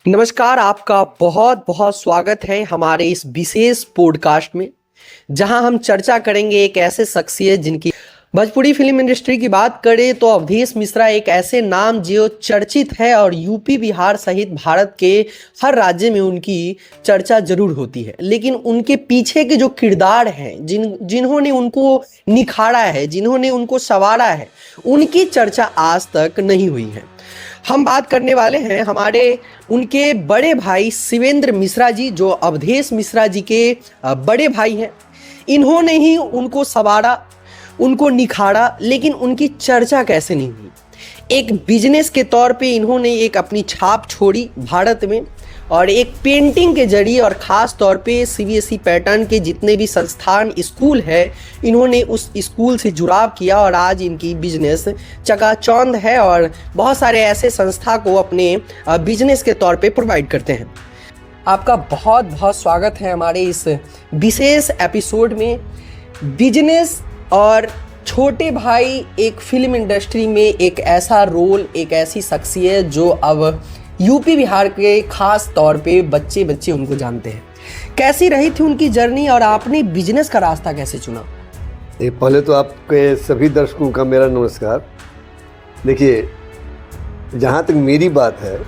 नमस्कार, आपका बहुत बहुत स्वागत है हमारे इस विशेष पॉडकास्ट में, जहां हम चर्चा करेंगे एक ऐसे शख्सियत जिनकी भोजपुरी फिल्म इंडस्ट्री की बात करें तो अवधेश मिश्रा एक ऐसे नाम जो चर्चित है और यूपी बिहार सहित भारत के हर राज्य में उनकी चर्चा जरूर होती है। लेकिन उनके पीछे के जो किरदार हैं, जिन्होंने उनको निखारा है, जिन्होंने उनको संवारा है, उनकी चर्चा आज तक नहीं हुई है। हम बात करने वाले हैं हमारे उनके बड़े भाई शिवेंद्र मिश्रा जी, जो अवधेश मिश्रा जी के बड़े भाई हैं। इन्होंने ही उनको संवारा, उनको निखारा, लेकिन उनकी चर्चा कैसे नहीं हुई। एक बिजनेस के तौर पे इन्होंने एक अपनी छाप छोड़ी भारत में, और एक पेंटिंग के जरिए और ख़ास तौर पे सीबीएसई पैटर्न के जितने भी संस्थान स्कूल है, इन्होंने उस स्कूल से जुड़ाव किया और आज इनकी बिजनेस चकाचौंध है और बहुत सारे ऐसे संस्था को अपने बिजनेस के तौर पे प्रोवाइड करते हैं। आपका बहुत बहुत स्वागत है हमारे इस विशेष एपिसोड में। बिजनेस और छोटे भाई एक फिल्म इंडस्ट्री में एक ऐसा रोल, एक ऐसी शख्सियत जो अब यूपी बिहार के खास तौर पे बच्चे उनको जानते हैं। कैसी रही थी उनकी जर्नी और आपने बिजनेस का रास्ता कैसे चुना? पहले तो आपके सभी दर्शकों का मेरा नमस्कार। देखिए, जहाँ तक मेरी बात है,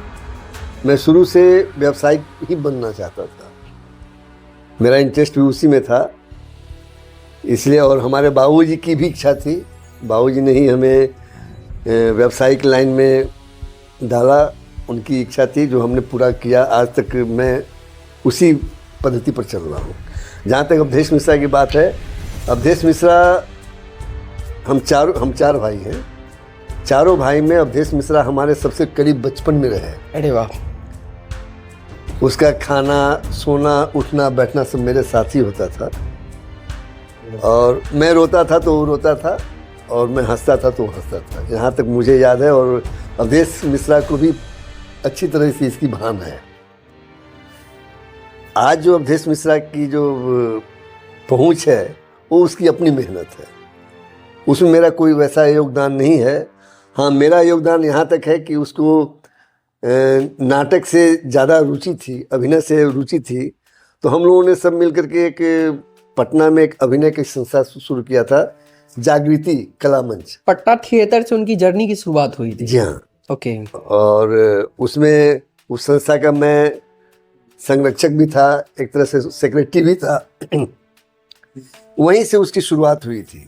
मैं शुरू से व्यवसायिक ही बनना चाहता था। मेरा इंटरेस्ट भी उसी में था, इसलिए। और हमारे बाबूजी की भी इच्छा थी। बाबूजी ने ही हमें व्यवसायिक लाइन में डाला। उनकी इच्छा थी जो हमने पूरा किया। आज तक मैं उसी पद्धति पर चल रहा हूँ। जहाँ तक अवधेश मिश्रा की बात है, अवधेश मिश्रा हम चार भाई हैं। चारों भाई में अवधेश मिश्रा हमारे सबसे करीब बचपन में रहे। अरे वाह! उसका खाना, सोना, उठना, बैठना सब मेरे साथ ही होता था। और मैं रोता था तो वो रोता था, और मैं हंसता था तो वो हंसता था, जहाँ तक मुझे याद है। और अवधेश मिश्रा को भी अच्छी तरह से इसकी भान है। आज जो अवधेश मिश्रा की जो पहुंच है, वो उसकी अपनी मेहनत है। उसमें मेरा कोई वैसा योगदान नहीं है। हाँ, मेरा योगदान यहाँ तक है कि उसको नाटक से ज़्यादा रुचि थी, अभिनय से रुचि थी। तो हम लोगों ने सब मिलकर के एक पटना में एक अभिनय की संस्था शुरू किया था, जागृति कला मंच। पटना थिएटर से उनकी जर्नी की शुरुआत हुई थी। जी हाँ। ओके। और उसमें उस संस्था का मैं संरक्षक भी था, एक तरह से सेक्रेटरी भी था। वहीं से उसकी शुरुआत हुई थी।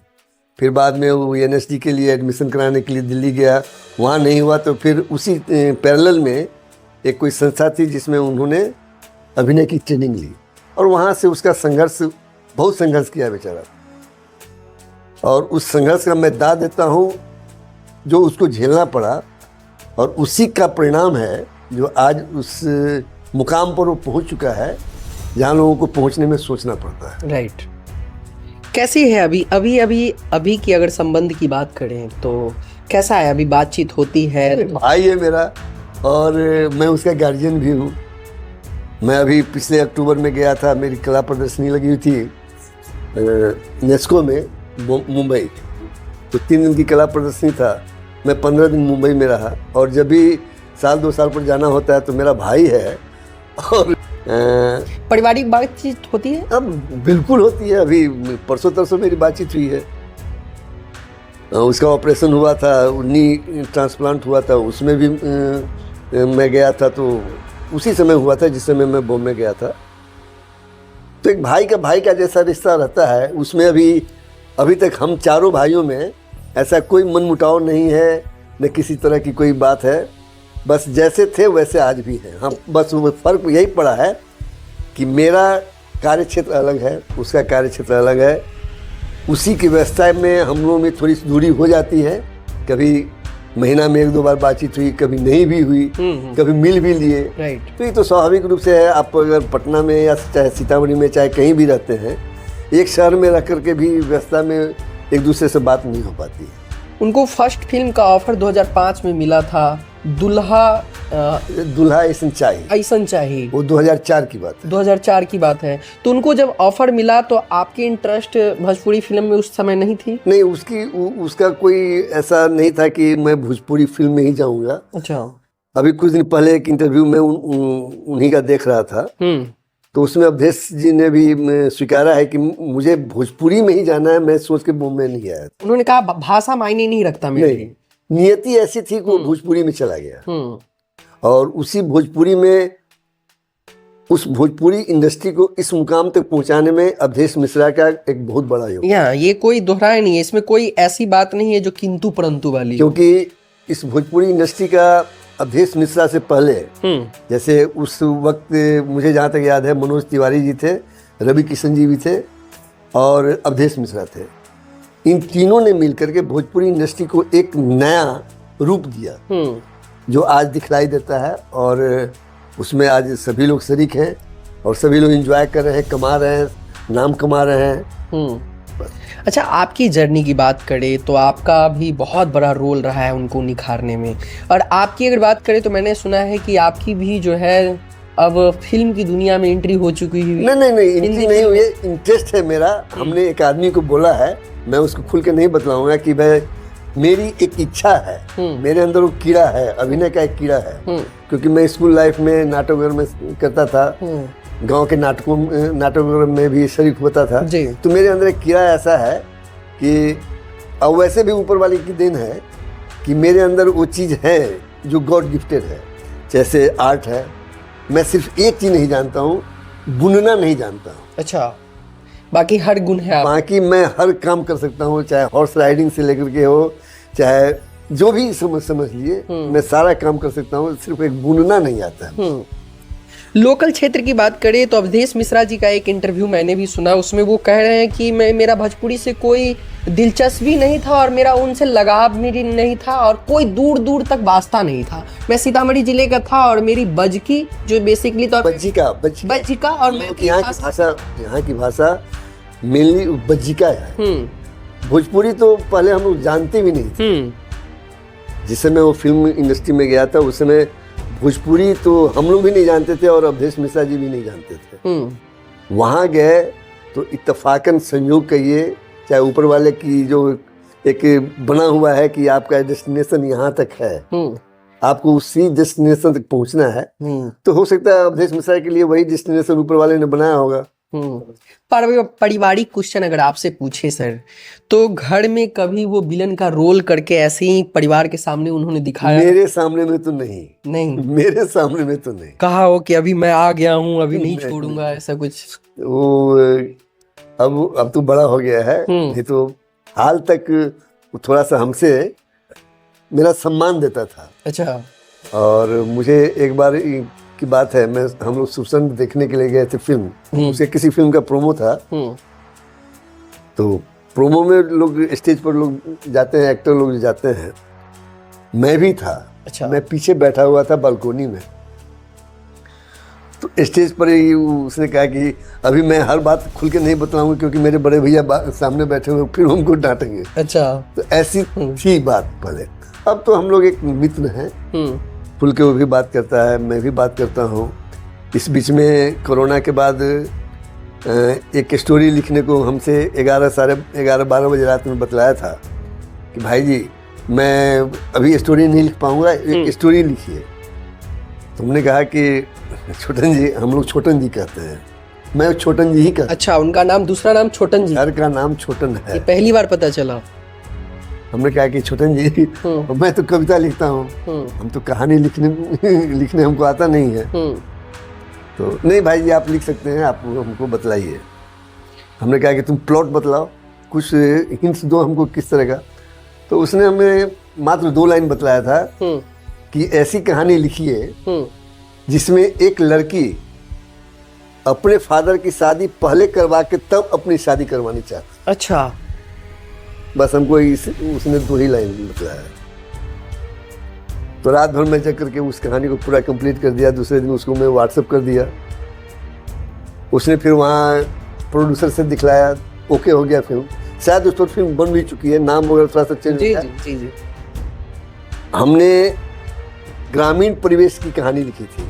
फिर बाद में वो एनएसडी के लिए एडमिशन कराने के लिए दिल्ली गया, वहाँ नहीं हुआ तो फिर उसी पैरेलल में एक कोई संस्था थी जिसमें उन्होंने अभिनय की ट्रेनिंग ली, और वहाँ से उसका संघर्ष, बहुत संघर्ष किया बेचारा। और उस संघर्ष का मैं दाद देता हूँ जो उसको झेलना पड़ा, और उसी का परिणाम है जो आज उस मुकाम पर वो पहुँच चुका है जहाँ लोगों को पहुँचने में सोचना पड़ता है। राइट। कैसी है अभी की अगर संबंध की बात करें तो कैसा है? अभी बातचीत होती है? भाई है मेरा, और मैं उसका गार्जियन भी हूँ। मैं अभी पिछले अक्टूबर में गया था, मेरी कला प्रदर्शनी लगी हुई थी नेस्को में मुंबई। तो 3 दिन की कला प्रदर्शनी था। मैं 15 दिन मुंबई में रहा, और जब भी साल 2 साल पर जाना होता है तो मेरा भाई है। और पारिवारिक बातचीत होती है? अब बिल्कुल होती है। अभी परसों तरसों मेरी बातचीत हुई है। उसका ऑपरेशन हुआ था, नी ट्रांसप्लांट हुआ था, उसमें भी मैं गया था। तो उसी समय हुआ था जिस समय मैं बॉम्बे गया था। तो एक भाई का जैसा रिश्ता रहता है, उसमें अभी तक हम चारों भाइयों में ऐसा कोई मनमुटाव नहीं है, न किसी तरह की कोई बात है। बस जैसे थे वैसे आज भी हैं। हाँ, बस वो फर्क यही पड़ा है कि मेरा कार्य क्षेत्र अलग है, उसका कार्य क्षेत्र अलग है। उसी की व्यवस्था में हम लोगों में थोड़ी सी दूरी हो जाती है। कभी महीना में 1-2 बार बातचीत हुई, कभी नहीं भी हुई, कभी मिल भी लिए। राइट। तो ये तो स्वाभाविक रूप से है। आप अगर पटना में या चाहे सीतामढ़ी में, चाहे कहीं भी रहते हैं, एक शहर में रह करके भी व्यवस्था में एक दूसरे से बात नहीं हो पाती है। उनको फर्स्ट फिल्म का ऑफर 2005 में मिला था, दुल्हा ऐसन चाहिए। वो 2004 की बात है। 2004 की बात है। तो उनको जब ऑफर मिला तो आपकी इंटरेस्ट भोजपुरी फिल्म में उस समय नहीं थी? नहीं, उसका कोई ऐसा नहीं था कि मैं भोजपुरी फिल्म में ही जाऊंगा। अच्छा। अभी कुछ दिन पहले एक इंटरव्यू में उन्हीं का देख रहा था, तो उसमें अवधेश जी ने भी स्वीकारा है कि मुझे भोजपुरी में ही जाना है, मैं सोच के बॉम्बे नहीं आया। उन्होंने कहा भाषा मायने नहीं रखता मेरे लिए। नियति ऐसी थी कि वो भोजपुरी में चला गया और उसी भोजपुरी में, उस भोजपुरी इंडस्ट्री को इस मुकाम तक पहुंचाने में अवधेश मिश्रा का एक बहुत बड़ा योगदान। ये कोई दोहराए नहीं है, इसमें कोई ऐसी बात नहीं है जो किंतु परंतु वाली, क्योंकि इस भोजपुरी इंडस्ट्री का अवधेश मिश्रा से पहले, जैसे उस वक्त मुझे जहाँ तक याद है, मनोज तिवारी जी थे, रवि किशन जी भी थे और अवधेश मिश्रा थे। इन तीनों ने मिलकर के भोजपुरी इंडस्ट्री को एक नया रूप दिया जो आज दिखलाई देता है और उसमें आज सभी लोग शरीक हैं और सभी लोग एंजॉय कर रहे हैं, कमा रहे हैं, नाम कमा रहे हैं। अच्छा, आपकी जर्नी की बात करें तो आपका भी बहुत बड़ा रोल रहा है उनको निखारने में, और आपकी अगर बात करें तो मैंने सुना है कि आपकी भी जो है अब फिल्म की दुनिया में एंट्री हो चुकी है। नहीं एंट्री नहीं हुई, इंटरेस्ट है मेरा। हमने एक आदमी को बोला है, मैं उसको खुल के नहीं बतलाऊंगा कि भाई मेरी एक इच्छा है, मेरे अंदर वो कीड़ा है, अभिनय का एक कीड़ा है, क्योंकि मैं स्कूल लाइफ में नाटक में करता था, गांव के नाटकों में भी शरीक होता था, तो मेरे अंदर एक कीड़ा ऐसा है कि, और वैसे भी ऊपर वाले की देन है कि मेरे अंदर वो चीज़ है जो गॉड गिफ्टेड है। जैसे आर्ट है, मैं सिर्फ एक चीज़ नहीं जानता हूँ, बुनना नहीं जानता हूँ। अच्छा, बाकी हर गुण है बाकी मैं हर काम कर सकता हूँ, चाहे हॉर्स राइडिंग से लेकर के हो, चाहे जो भी समझ लिए, मैं सारा काम कर सकता हूँ, सिर्फ एक बुनना नहीं आता है। लोकल क्षेत्र की बात करें तो अवधेश मिश्रा जी का एक इंटरव्यू मैंने भी सुना, उसमें वो कह रहे हैं कि मेरा भोजपुरी से कोई दिलचस्पी नहीं था और मेरा उनसे लगाव मेरी नहीं था और कोई दूर दूर तक वास्ता नहीं था। मैं सीतामढ़ी जिले का था और मेरी बजकी जो बेसिकली तो बज्जिका और यहाँ की भाषा मेनली बज्जिका है। भोजपुरी तो पहले हम लोग जानते भी नहीं थे। जिस समय वो फिल्म इंडस्ट्री में गया था उस समय भोजपुरी तो हम लोग भी नहीं जानते थे और अवधेश मिश्रा जी भी नहीं जानते थे। वहाँ गए तो इत्तेफाकन संयोग कहिए, चाहे ऊपर वाले की जो एक बना हुआ है कि आपका डेस्टिनेशन यहाँ तक है, आपको उसी डेस्टिनेशन तक पहुँचना है, तो हो सकता है अवधेश मिश्रा के लिए वही डेस्टिनेशन ऊपर वाले ने बनाया होगा। पारिवारिक क्वेश्चन अगर आपसे पूछे सर, तो घर में कभी वो विलन का रोल करके ऐसे ही परिवार के सामने उन्होंने दिखाया? मेरे सामने में तो नहीं, मेरे सामने में तो नहीं कहा हो कि अभी मैं आ गया हूँ, अभी नहीं छोड़ूंगा, ऐसा कुछ? वो अब तो बड़ा हो गया है, नहीं तो हाल तक थोड़ा सा हमसे मेरा सम्मान देता था। अच्छा। और मुझे एक बार की बात है, हम लोग सुरसंड देखने के लिए गए थे फिल्म, उसके किसी फिल्म का प्रोमो था, तो प्रोमो में लोग स्टेज पर लोग जाते हैं, एक्टर लोग जाते हैं, मैं भी था। अच्छा। मैं पीछे बैठा हुआ था बालकोनी में, तो स्टेज पर ही उसने कहा कि अभी मैं हर बात खुल के नहीं बताऊंगा क्योंकि मेरे बड़े भैया सामने बैठे हुए फिर हमको डांटेंगे। अच्छा। तो ऐसी थी बात पहले। अब तो हम लोग एक मित्र हैं, खुल के वो भी बात करता है, मैं भी बात करता हूँ। इस बीच में कोरोना के बाद एक स्टोरी लिखने को हमसे 11-12 बजे रात में बतलाया था कि भाई जी मैं अभी स्टोरी नहीं लिख पाऊँगा, एक स्टोरी लिखिए। तुमने कहा कि छोटन जी, हम लोग छोटन जी कहते हैं, मैं छोटन जी ही कहता। अच्छा, उनका नाम दूसरा नाम छोटन जी? घर का नाम छोटन है। ये पहली बार पता चला। हमने कहा कि छोटन जी मैं तो कविता लिखता हूँ, हम तो कहानी लिखने हमको आता नहीं है। तो नहीं भाई जी आप लिख सकते हैं, आप हमको बतलाइए। हमने कहा कि तुम प्लॉट बतलाओ, कुछ हिंट्स दो हमको किस तरह का। तो उसने हमें मात्र 2 लाइन बतलाया था कि ऐसी कहानी लिखिए जिसमें एक लड़की अपने फादर की शादी पहले करवा के तब अपनी शादी करवानी चाहती। अच्छा। बस हमको उसने 2 ही लाइन बतलाया। तो रात भर में चेक करके उस कहानी को पूरा कंप्लीट कर दिया। दूसरे दिन उसको मैं व्हाट्सएप कर दिया। उसने फिर वहाँ प्रोड्यूसर से दिखलाया, ओके हो गया फिल्म। शायद उस पर फिल्म बन भी चुकी है, नाम वगैरह थोड़ा सा चेंज किया। जी। हमने ग्रामीण परिवेश की कहानी लिखी थी,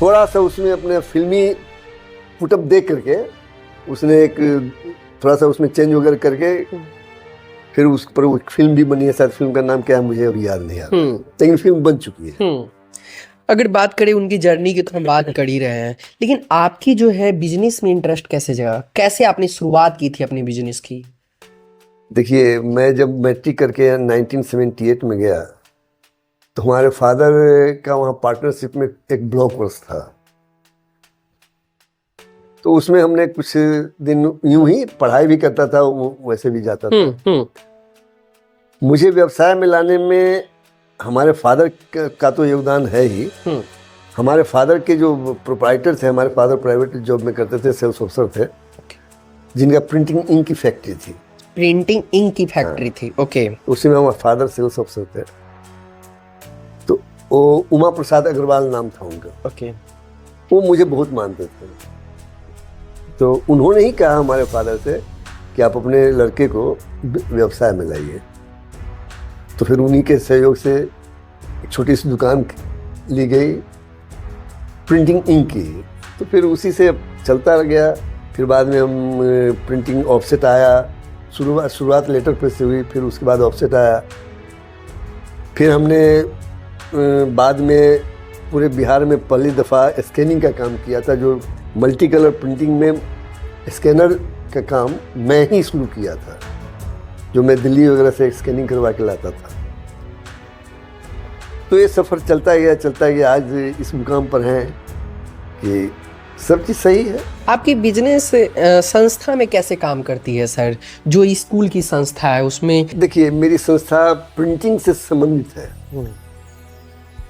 थोड़ा सा उसमें अपने फिल्मी पुटअप देख करके उसने एक थोड़ा सा उसमें चेंज वगैरह करके फिर उस पर एक फिल्म भी बनी है, शायद फिल्म का नाम क्या है मुझे अभी याद नहीं आ रहा, लेकिन फिल्म बन चुकी है। अगर बात करें उनकी जर्नी की तो हम बात कर ही रहे हैं, लेकिन आपकी जो है बिजनेस में इंटरेस्ट कैसे जगा, कैसे आपने शुरुआत की थी अपने बिजनेस की? देखिए, मैं जब मैट्रिक करके 1978 में गया तो हमारे फादर का वहाँ पार्टनरशिप में एक ब्लॉक वर्स था, तो उसमें हमने कुछ दिन यूं ही पढ़ाई भी करता था, वैसे भी जाता था। मुझे व्यवसाय में लाने में हमारे फादर का तो योगदान है ही। हमारे फादर के जो प्रोप्राइटर थे, हमारे फादर प्राइवेट जॉब में करते थे, सेल्स ऑफिसर थे, जिनका प्रिंटिंग इंक की फैक्ट्री थी। प्रिंटिंग इंक की फैक्ट्री थी, ओके। उसी में हमारे फादर सेल्स ऑफिसर थे, तो वो उमा प्रसाद अग्रवाल नाम था उनका, ओके। वो मुझे बहुत मानते थे, तो उन्होंने ही कहा हमारे फादर से कि आप अपने लड़के को व्यवसाय में लाइए। तो फिर उन्हीं के सहयोग से एक छोटी सी दुकान ली गई प्रिंटिंग इंक की, तो फिर उसी से चलता गया। फिर बाद में हम प्रिंटिंग ऑफसेट आया, शुरुआत लेटर प्रेस से हुई, फिर उसके बाद ऑफसेट आया। फिर हमने बाद में पूरे बिहार में पहली दफ़ा स्कैनिंग का काम किया था, जो मल्टी कलर प्रिंटिंग में स्कैनर का काम मैं ही शुरू किया था, जो मैं दिल्ली वगैरह से स्कैनिंग करवा के लाता था। तो ये सफ़र चलता गया, आज इस मुकाम पर हैं कि सब चीज़ सही है। आपकी बिजनेस संस्था में कैसे काम करती है सर? जो स्कूल की संस्था है उसमें? देखिए, मेरी संस्था प्रिंटिंग से संबंधित है।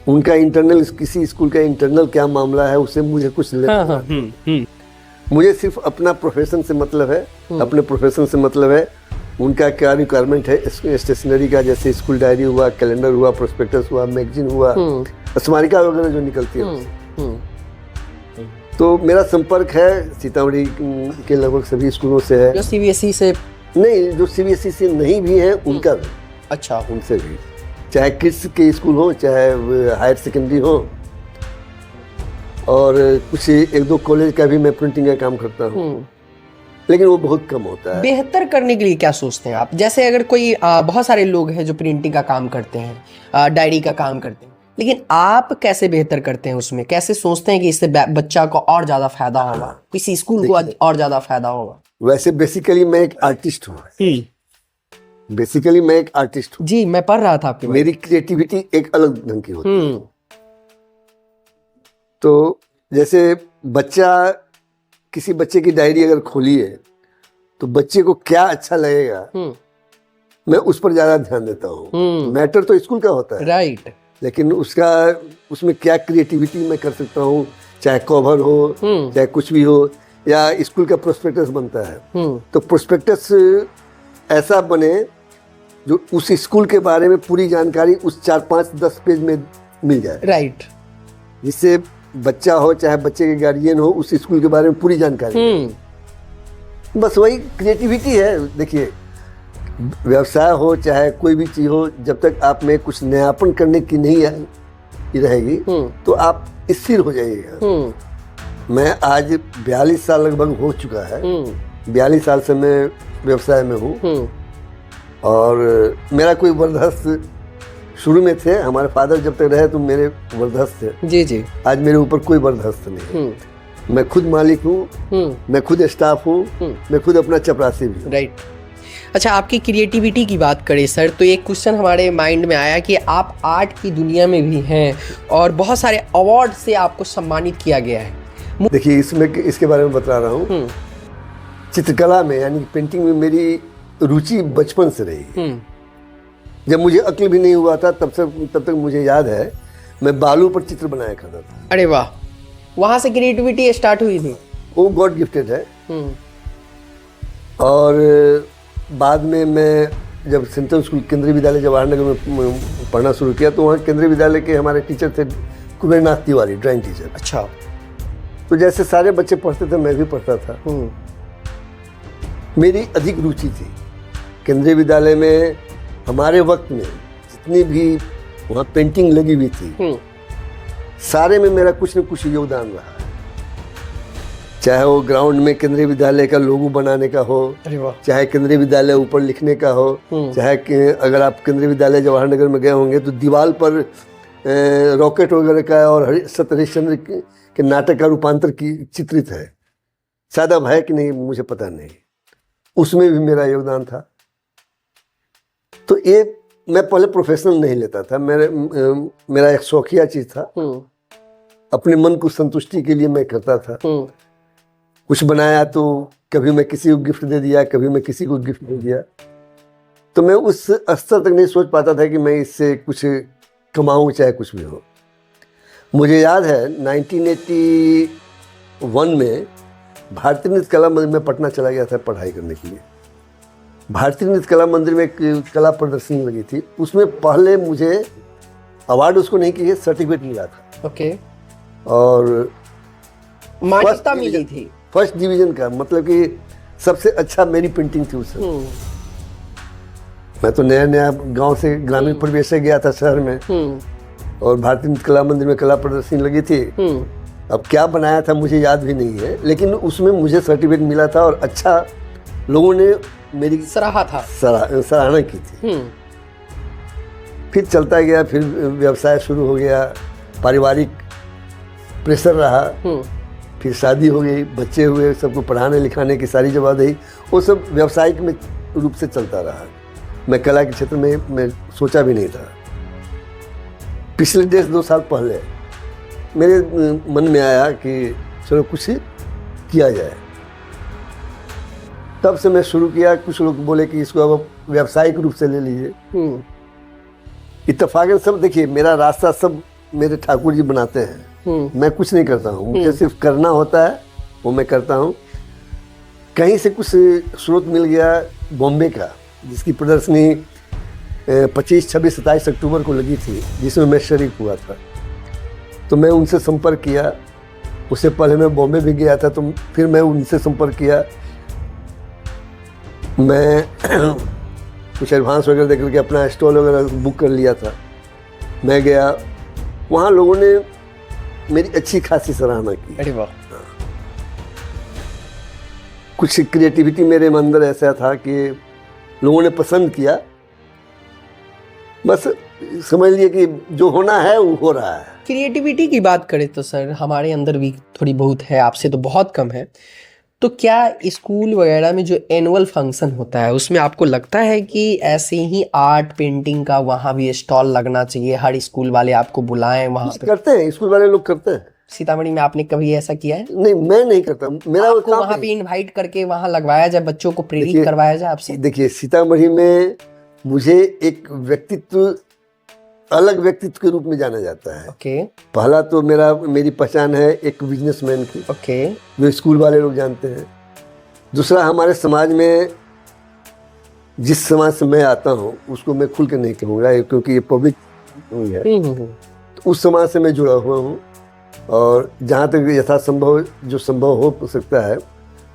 उनका इंटरनल, किसी स्कूल का इंटरनल क्या मामला है उससे मुझे कुछ मुझे सिर्फ अपना प्रोफेशन से मतलब है, अपने प्रोफेशन से मतलब है। उनका क्या रिक्वायरमेंट है स्टेशनरी का, जैसे स्कूल डायरी हुआ, कैलेंडर हुआ, प्रोस्पेक्टस हुआ, मैगजीन हुआ, स्मारिका वगैरह जो निकलती है। तो मेरा संपर्क है सीतामढ़ी के लगभग सभी स्कूलों से है। जो सीबीएसई से नहीं, जो सीबीएसई से नहीं भी है उनका भी। अच्छा, उनसे भी, चाहे किड्स के स्कूल हो, चाहे हायर सेकेंडरी हो, और कुछ एक दो कॉलेज का भी मैं प्रिंटिंग का काम करता हूँ, लेकिन वो बहुत कम होता है। बेहतर करने के लिए क्या सोचते हैं आप? जैसे अगर कोई बहुत सारे लोग हैं जो प्रिंटिंग का काम करते हैं, डायरी का काम करते हैं, लेकिन आप कैसे बेहतर करते हैं उसमें? कैसे सोचते हैं कि इससे बच्चा को और ज्यादा फायदा होगा, किसी स्कूल को और ज्यादा फायदा होगा? वैसे बेसिकली मैं एक आर्टिस्ट हूँ। बेसिकली मैं एक आर्टिस्ट हूँ। जी, मैं पढ़ रहा था आपके। मेरी क्रिएटिविटी एक अलग ढंग की होती है। तो जैसे बच्चा, किसी बच्चे की डायरी अगर खोली है तो बच्चे को क्या अच्छा लगेगा, मैं उस पर ज्यादा ध्यान देता हूँ। मैटर तो स्कूल का होता है, राइट, लेकिन उसमें क्या क्रिएटिविटी मैं कर सकता हूँ, चाहे कवर हो, चाहे कुछ भी हो, या स्कूल का प्रोस्पेक्टस बनता है तो प्रोस्पेक्टस ऐसा बने जो उस स्कूल के बारे में पूरी जानकारी उस 4-5-10 पेज में मिल जाए, राइट, जिससे बच्चा हो चाहे बच्चे के गार्जियन हो, उस स्कूल के बारे में पूरी जानकारी। बस वही क्रिएटिविटी है। देखिए, व्यवसाय हो चाहे कोई भी चीज हो, जब तक आप में कुछ नयापन करने की नहीं रहेगी तो आप स्थिर हो जाइएगा। मैं आज 42 साल लगभग हो चुका है, 42 साल से मैं व्यवसाय में हूँ, और मेरा कोई वरदहस्त शुरू में थे, हमारे फादर जब तक रहे तो मेरे वरदहस्त थे। जी जी। आज मेरे ऊपर कोई वरदहस्त नहीं। मैं खुद मालिक हूँ, मैं खुद स्टाफ हूँ, मैं खुद अपना चपरासी भी हूँ। राइट। अच्छा, आपकी क्रिएटिविटी की बात करें सर, तो एक क्वेश्चन हमारे माइंड में आया कि आप आर्ट की दुनिया में भी हैं और बहुत सारे अवार्ड से आपको सम्मानित किया गया है। देखिए, इसके बारे में बता रहा हूँ। चित्रकला में यानी पेंटिंग में मेरी रुचि बचपन से रही। जब मुझे अक्ल भी नहीं हुआ था तब तक मुझे याद है मैं बालू पर चित्र बनाया करता था। अरे वाह, वहां से क्रिएटिविटी स्टार्ट हुई थी? वो गॉड गिफ्टेड है। और बाद में मैं जब सेंट्रल स्कूल केंद्रीय विद्यालय जवाहर नगर में पढ़ना शुरू किया तो वहाँ केंद्रीय विद्यालय के हमारे टीचर थे कुबेरनाथ तिवारी, ड्राइंग टीचर। अच्छा। तो जैसे सारे बच्चे पढ़ते थे मैं भी पढ़ता था। मेरी अधिक रुचि थी। केंद्रीय विद्यालय में हमारे वक्त में जितनी भी वहाँ पेंटिंग लगी हुई थी, सारे में मेरा कुछ न कुछ योगदान रहा है। चाहे वो ग्राउंड में केंद्रीय विद्यालय का लोगो बनाने का हो, अरे वाह। चाहे केंद्रीय विद्यालय ऊपर लिखने का हो, चाहे अगर आप केंद्रीय विद्यालय जवाहर नगर में गए होंगे तो दीवार पर रॉकेट वगैरह का और हरिश्चंद्र के नाटक का रूपांतर की चित्रित है। शायद अब है कि नहीं मुझे पता नहीं, उसमें भी मेरा योगदान था। तो ये मैं पहले प्रोफेशनल नहीं लेता था, मेरा एक शौकिया चीज था, अपने मन को संतुष्टि के लिए मैं करता था। कुछ बनाया तो कभी मैं किसी को गिफ्ट दे दिया, कभी मैं किसी को गिफ्ट दे दिया, तो मैं उस स्तर तक नहीं सोच पाता था कि मैं इससे कुछ कमाऊं, चाहे कुछ भी हो। मुझे याद है 1981 में भारतीय नृत्य कला मंदिर में पटना चला गया था पढ़ाई करने के लिए। भारतीय नृत्य कला मंदिर में एक कला प्रदर्शनी लगी थी, उसमें पहले मुझे अवार्ड उसको नहीं किए, सर्टिफिकेट मिला था। ओके। और मान्यता मिली थी, फर्स्ट डिवीजन का, मतलब कि सबसे अच्छा मेरी पेंटिंग थी उस समय। मैं तो नया नया गांव से ग्रामीण परिवेश से गया था शहर में, और भारतीय नृत्य कला मंदिर में कला प्रदर्शनी लगी थी। अब क्या बनाया था मुझे याद भी नहीं है, लेकिन उसमें मुझे सर्टिफिकेट मिला था और अच्छा लोगों ने मेरी सराहना की थी। फिर चलता गया, फिर व्यवसाय शुरू हो गया, पारिवारिक प्रेशर रहा, फिर शादी हो गई, बच्चे हुए, सबको पढ़ाने लिखाने की सारी जवाबदेही, वो सब व्यावसायिक में रूप से चलता रहा। मैं कला के क्षेत्र में मैं सोचा भी नहीं था। पिछले 1.5-2 साल पहले मेरे मन में आया कि चलो कुछ किया जाए, तब से मैं शुरू किया। कुछ लोग बोले कि इसको अब व्यावसायिक रूप से ले लीजिए। इत्तेफाकन सब, देखिए मेरा रास्ता सब मेरे ठाकुर जी बनाते हैं, मैं कुछ नहीं करता हूँ, मुझे सिर्फ करना होता है, वो मैं करता हूँ। कहीं से कुछ स्रोत मिल गया बॉम्बे का, जिसकी प्रदर्शनी 25, 26, 27 अक्टूबर को लगी थी, जिसमें मैं शरीक हुआ था। तो मैं उनसे संपर्क किया। उससे पहले मैं बॉम्बे भी गया था, तो फिर मैं उनसे संपर्क किया। मैं कुछ एडवांस वगैरह देकर के अपना स्टॉल वगैरह बुक कर लिया था। मैं गया, वहाँ लोगों ने मेरी अच्छी खासी सराहना की। अरे वाह। कुछ क्रिएटिविटी मेरे अंदर ऐसा था कि लोगों ने पसंद किया। बस समझ लिए कि जो होना है वो हो रहा है। क्रिएटिविटी की बात करें तो सर हमारे अंदर भी थोड़ी बहुत है, आपसे तो बहुत कम है। तो क्या स्कूल वगैरह में जो एनुअल फंक्शन होता है उसमें आपको लगता है कि ऐसे ही आर्ट पेंटिंग का वहाँ भी स्टॉल लगना चाहिए, हर स्कूल वाले आपको बुलाएं वहाँ पे? करते हैं, स्कूल वाले लोग करते हैं। सीतामढ़ी में आपने कभी ऐसा किया है? नहीं, मैं नहीं करता। मेरा आपको वहाँ पे इनवाइट करके वहाँ लगवाया जाए, बच्चों को प्रेरित करवाया जाए आपसे? देखिए, सीतामढ़ी में मुझे एक व्यक्तित्व, अलग व्यक्तित्व के रूप में जाना जाता है। ओके। पहला तो मेरी पहचान है एक बिजनेसमैन की। ओके। जो स्कूल वाले लोग जानते हैं। दूसरा, हमारे समाज में, जिस समाज से मैं आता हूँ उसको मैं खुल के नहीं कहूँगा क्योंकि ये पब्लिक है, तो उस समाज से मैं जुड़ा हुआ हूँ, और जहाँ तक यथासंभव जो संभव हो सकता है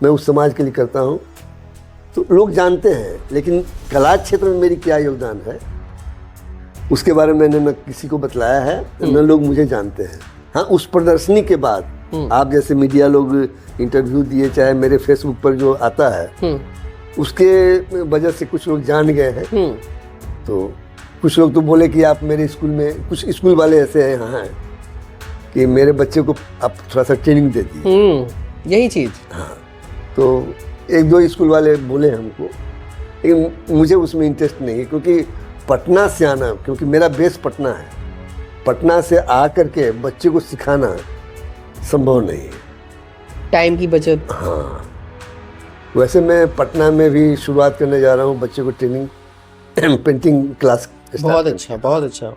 मैं उस समाज के लिए करता हूँ। तो लोग जानते हैं, लेकिन कला क्षेत्र में मेरी क्या योगदान है उसके बारे में मैंने न किसी को बतलाया है, न लोग मुझे जानते हैं। हाँ, उस प्रदर्शनी के बाद आप जैसे मीडिया लोग इंटरव्यू दिए, चाहे मेरे फेसबुक पर जो आता है, उसके वजह से कुछ लोग जान गए हैं। तो कुछ लोग तो बोले कि आप मेरे स्कूल में, कुछ स्कूल वाले ऐसे हैं यहाँ हैं कि मेरे बच्चे को आप थोड़ा सा ट्रेनिंग दे दिए, यही चीज़। हाँ, तो 1-2 स्कूल वाले बोले हमको, लेकिन मुझे उसमें इंटरेस्ट नहीं है, क्योंकि पटना से आना, क्योंकि मेरा बेस पटना है, पटना से आ करके बच्चे को सिखाना संभव नहीं है, टाइम की बचत। हाँ, वैसे मैं पटना में भी शुरुआत करने जा रहा हूँ बच्चे को ट्रेनिंग पेंटिंग क्लास। बहुत अच्छा, बहुत अच्छा,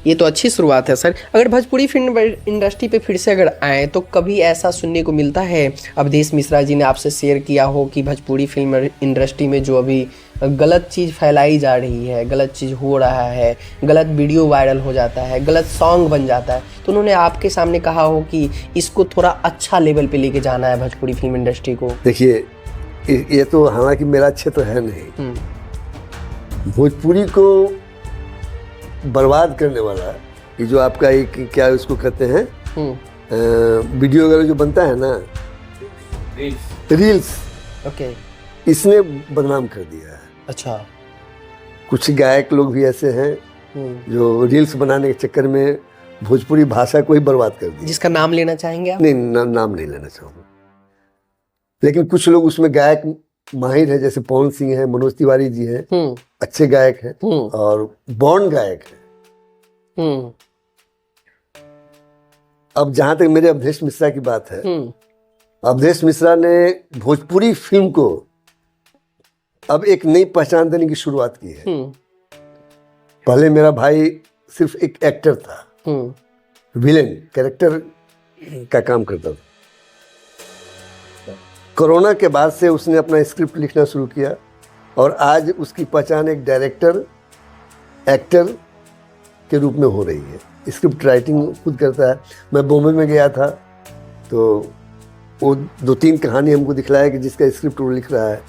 ये तो अच्छी शुरुआत है सर। अगर भोजपुरी फिल्म इंडस्ट्री पे फिर से अगर आए तो कभी ऐसा सुनने को मिलता है, अवधेश मिश्रा जी ने आपसे शेयर किया हो कि भोजपुरी फिल्म इंडस्ट्री में जो अभी गलत चीज़ फैलाई जा रही है, गलत चीज़ हो रहा है, गलत वीडियो वायरल हो जाता है, गलत सॉन्ग बन जाता है, तो उन्होंने आपके सामने कहा हो कि इसको थोड़ा अच्छा लेवल पे लेके जाना है भोजपुरी फिल्म इंडस्ट्री को? देखिए, ये तो हालांकि मेरा क्षेत्र है नहीं, भोजपुरी को बर्बाद करने वाला ये जो आपका एक क्या उसको कहते हैं वीडियो वगैरह जो बनता है ना, रील्स ओके। इसने बदनाम कर दिया है। अच्छा। कुछ गायक लोग भी ऐसे हैं जो रील्स बनाने के चक्कर में भोजपुरी भाषा को ही बर्बाद कर दिया। जिसका नाम लेना चाहेंगे आप? नहीं, नाम नहीं लेना चाहूँगा, लेकिन कुछ लोग उसमें गायक माहिर है, जैसे पवन सिंह है, मनोज तिवारी जी हैं, अच्छे गायक हैं और बॉर्न गायक हैं। अब जहां तक मेरे अवधेश मिश्रा की बात है, अवधेश मिश्रा ने भोजपुरी फिल्म को अब एक नई पहचान देने की शुरुआत की है। पहले मेरा भाई सिर्फ एक एक्टर था, विलेन कैरेक्टर का काम करता था। कोरोना के बाद से उसने अपना स्क्रिप्ट लिखना शुरू किया और आज उसकी पहचान एक डायरेक्टर, एक्टर के रूप में हो रही है। स्क्रिप्ट राइटिंग खुद करता है। मैं बॉम्बे में गया था तो वो 2-3 कहानी हमको दिखलाया कि जिसका स्क्रिप्ट वो लिख रहा है,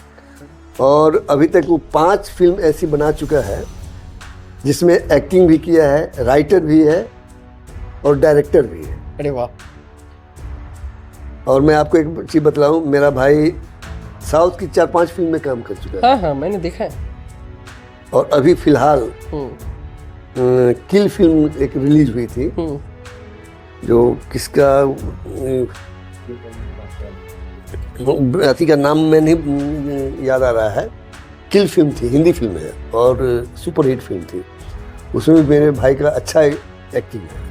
और अभी तक वो 5 फिल्म ऐसी बना चुका है जिसमें एक्टिंग भी किया है, राइटर भी है और डायरेक्टर भी है। अरे वाह। और मैं आपको एक चीज़ बतलाऊं, मेरा भाई साउथ की 4-5 फिल्म में काम कर चुका है। हाँ, मैंने देखा है। और अभी फिलहाल किल फिल्म एक रिलीज हुई थी, जो किसका अति का नाम मैं नहीं याद आ रहा है। किल फिल्म थी, हिंदी फिल्म है और सुपरहिट फिल्म थी। उसमें मेरे भाई का अच्छा एक्टिंग है।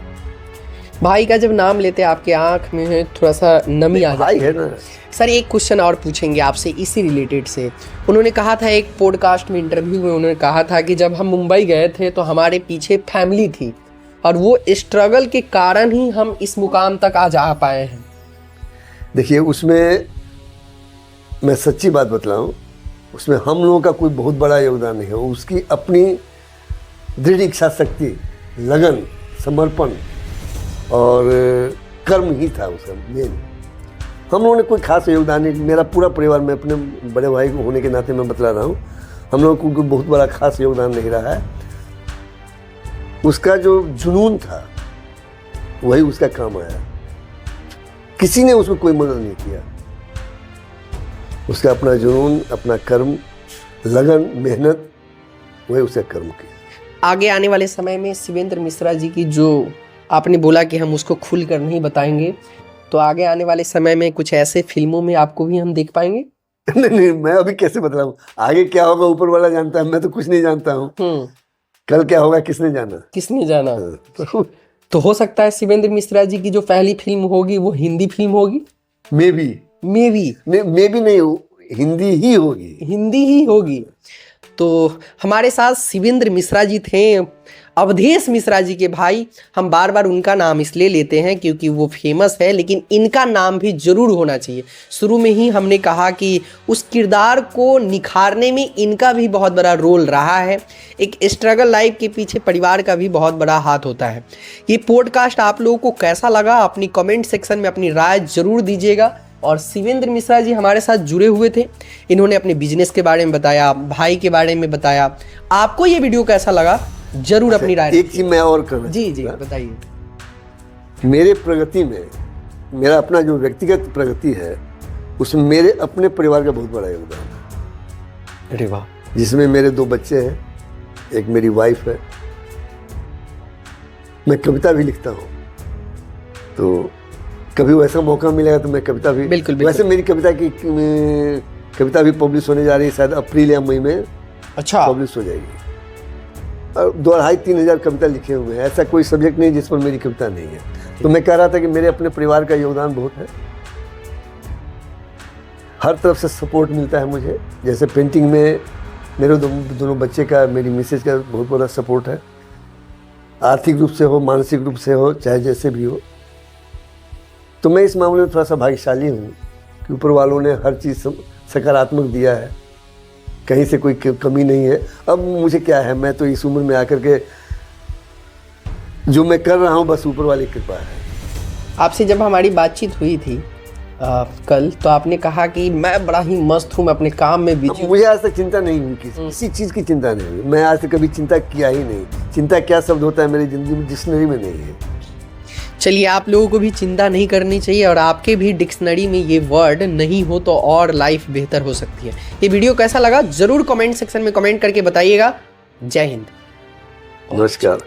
भाई का जब नाम लेते हैं आपके आंख में थोड़ा सा नमी आ भाई है ना। सर एक क्वेश्चन और पूछेंगे आपसे इसी रिलेटेड से। उन्होंने कहा था एक पॉडकास्ट में, इंटरव्यू में उन्होंने कहा था कि जब हम मुंबई गए थे तो हमारे पीछे फैमिली थी और वो स्ट्रगल के कारण ही हम इस मुकाम तक आज आ पाए हैं। देखिए, उसमें मैं सच्ची बात बतलाऊं, उसमें हम लोगों का कोई बहुत बड़ा योगदान नहीं है। उसकी अपनी दृढ़ इच्छा शक्ति, लगन, समर्पण और कर्म ही था उसका मेन। हम लोगों ने कोई खास योगदान नहीं, मेरा पूरा परिवार, मैं अपने बड़े भाई को होने के नाते मैं बतला रहा हूँ, हम लोगों को कोई बहुत बड़ा खास योगदान नहीं रहा है। उसका जो जुनून था वही उसका काम आया। किसी ने उसमें कोई मदद नहीं किया। उसका अपना जुनून, अपना कर्म, लगन, मेहनत, वही उसका कर्म किया। आगे आने वाले समय में शिवेंद्र मिश्रा जी की जो आपने बोला कि हम उसको खुल कर नहीं बताएंगे, तो आगे आने वाले समय में कुछ ऐसे फिल्मों में आपको भी हम देख पाएंगे? नहीं, मैं अभी कैसे बतलाऊं? आगे क्या होगा ऊपर वाला जानता है, मैं तो कुछ नहीं जानता हूँ। कल क्या होगा किसने जाना। तो हो सकता है शिवेंद्र मिश्रा जी की जो पहली फिल्म होगी वो हिंदी फिल्म होगी। मे बी नहीं, हिंदी ही होगी। तो हमारे साथ शिवेंद्र मिश्रा जी थे, अवधेश मिश्रा जी के भाई। हम बार बार उनका नाम इसलिए लेते हैं क्योंकि वो फेमस है, लेकिन इनका नाम भी जरूर होना चाहिए। शुरू में ही हमने कहा कि उस किरदार को निखारने में इनका भी बहुत बड़ा रोल रहा है। एक स्ट्रगल लाइफ के पीछे परिवार का भी बहुत बड़ा हाथ होता है। ये पॉडकास्ट आप लोगों को कैसा लगा, अपनी कमेंट सेक्शन में अपनी राय जरूर दीजिएगा। और शिवेंद्र मिश्रा जी हमारे साथ जुड़े हुए थे, इन्होंने अपने बिजनेस के बारे में बताया, भाई के बारे में बताया। आपको ये वीडियो कैसा लगा जरूर अपनी राय। एक चीज मैं और करना जी बताइए। मेरे प्रगति में, मेरा अपना जो व्यक्तिगत प्रगति है, उसमें मेरे अपने परिवार का बहुत बड़ा योगदान है। अरे वाह। जिसमें मेरे 2 बच्चे हैं, एक मेरी वाइफ है। मैं कविता भी लिखता हूँ, तो कभी वैसा मौका मिलेगा तो मैं कविता भी बिल्कुल। वैसे मेरी कविता भी पब्लिश होने जा रही है, शायद अप्रैल या मई में पब्लिश हो जाएगी। और 2,500-3 हज़ार कविता लिखे हुए हैं। ऐसा कोई सब्जेक्ट नहीं जिस पर मेरी कविता नहीं है। तो मैं कह रहा था कि मेरे अपने परिवार का योगदान बहुत है। हर तरफ से सपोर्ट मिलता है मुझे। जैसे पेंटिंग में मेरे दोनों बच्चे का, मेरी मिसेज का बहुत बड़ा सपोर्ट है। आर्थिक रूप से हो, मानसिक रूप से हो, चाहे जैसे भी हो। तो मैं इस मामले में थोड़ा सा भाग्यशाली हूँ कि ऊपर वालों ने हर चीज़ सकारात्मक दिया है, कहीं से कोई कमी नहीं है। अब मुझे क्या है, मैं तो इस उम्र में आकर के जो मैं कर रहा हूँ बस ऊपर वाली कृपा है। आपसे जब हमारी बातचीत हुई थी कल, तो आपने कहा कि मैं बड़ा ही मस्त हूँ, मैं अपने काम में बिजी हूँ। मुझे आज तक चिंता नहीं हुई, किसी चीज़ की चिंता नहीं हुई। मैं आज तक कभी चिंता किया ही नहीं। चिंता क्या शब्द होता है मेरी ज़िंदगी में, डिक्शनरी में नहीं है। चलिए, आप लोगों को भी चिंता नहीं करनी चाहिए और आपके भी डिक्शनरी में ये वर्ड नहीं हो तो और लाइफ बेहतर हो सकती है। ये वीडियो कैसा लगा जरूर कमेंट सेक्शन में कमेंट करके बताइएगा। जय हिंद। नमस्कार।